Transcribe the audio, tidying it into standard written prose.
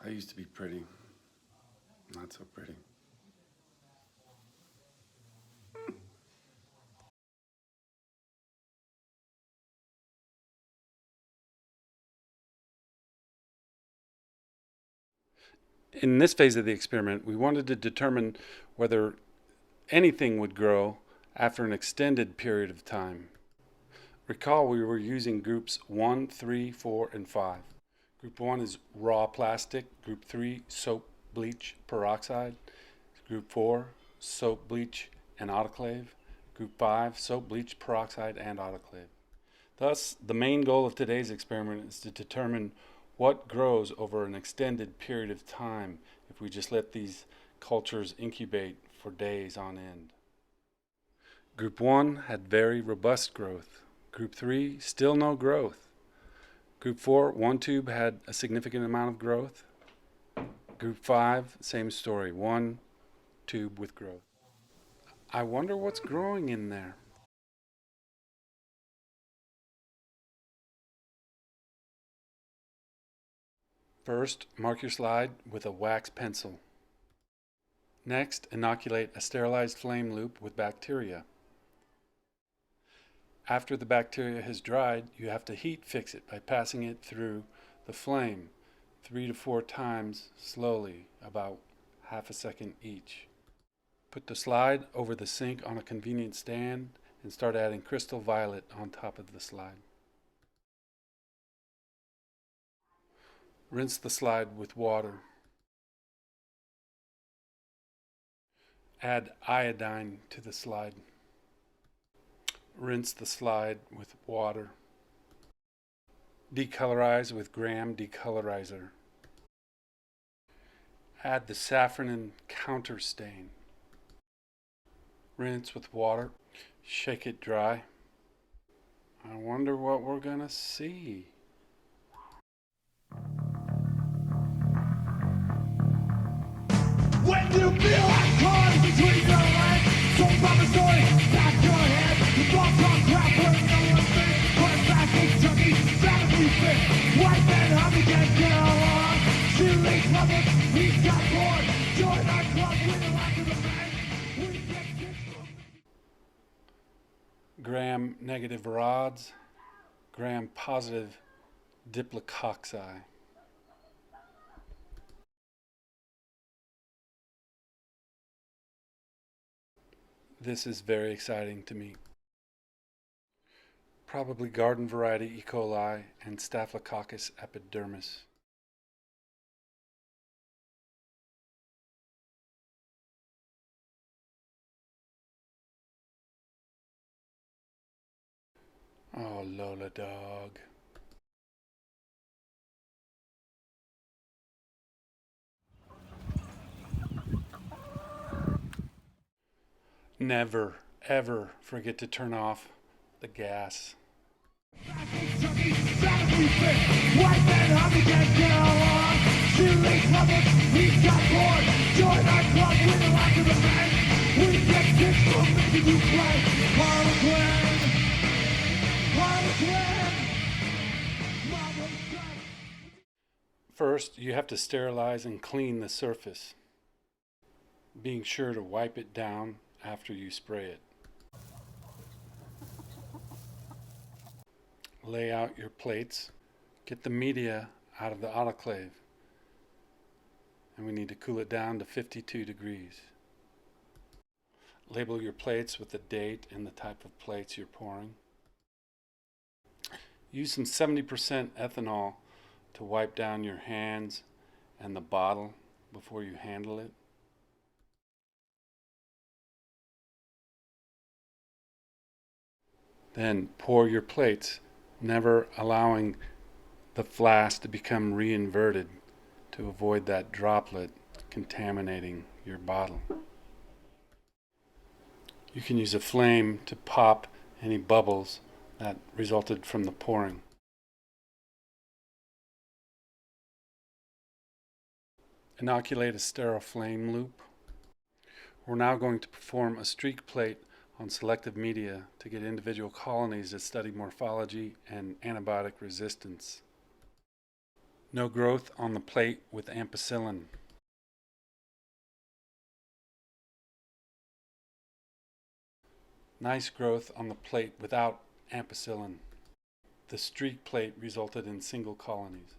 I used to be pretty. Not so pretty. In this phase of the experiment, we wanted to determine whether anything would grow after an extended period of time. Recall we were using groups 1, 3, 4, and 5. Group 1 is raw plastic. Group 3, soap, bleach, peroxide. Group 4, soap, bleach, and autoclave. Group 5, soap, bleach, peroxide, and autoclave. Thus, the main goal of today's experiment is to determine what grows over an extended period of time if we just let these cultures incubate for days on end. Group 1 had very robust growth. Group 3, still no growth. Group 4, one tube had a significant amount of growth. Group 5, same story, one tube with growth. I wonder what's growing in there. First, mark your slide with a wax pencil. Next, inoculate a sterilized flame loop with bacteria. After the bacteria has dried, you have to heat fix it by passing it through the flame 3 to 4 times slowly, about half a second each. Put the slide over the sink on a convenient stand and start adding crystal violet on top of the slide. Rinse the slide with water. Add iodine to the slide. Rinse the slide with water. Decolorize with Graham decolorizer. Add the saffron and counter stain. Rinse with water. Shake it dry. I wonder what we're gonna see. When you feel like caught between your legs, so promissory, back your head. The ball talk crap where no one's been. Put it back in turkey, sanity fit. White men hungry can't get along. Shooting troubles, we got bored. Join our club with the lack of the man. We get kicked. Gram negative rods, gram positive diplococci. This is very exciting to me. Probably garden variety E. coli and Staphylococcus epidermis. Oh, Lola dog. Never, ever forget to turn off the gas. Turkey, sanity fit. White men hungry can't get along. Shooting troubles, we got bored. Join our club with the lack of the man. We get kicked for making you play. Harlequin, Harlequin, Mama's got. First, you have to sterilize and clean the surface, being sure to wipe it down after you spray it. Lay out your plates. Get the media out of the autoclave. And we need to cool it down to 52 degrees. Label your plates with the date and the type of plates you're pouring. Use some 70% ethanol to wipe down your hands and the bottle before you handle it. Then pour your plates, never allowing the flask to become reinverted to avoid that droplet contaminating your bottle. You can use a flame to pop any bubbles that resulted from the pouring. Inoculate a sterile flame loop. We're now going to perform a streak plate on selective media to get individual colonies that study morphology and antibiotic resistance. No growth on the plate with ampicillin. Nice growth on the plate without ampicillin. The streak plate resulted in single colonies.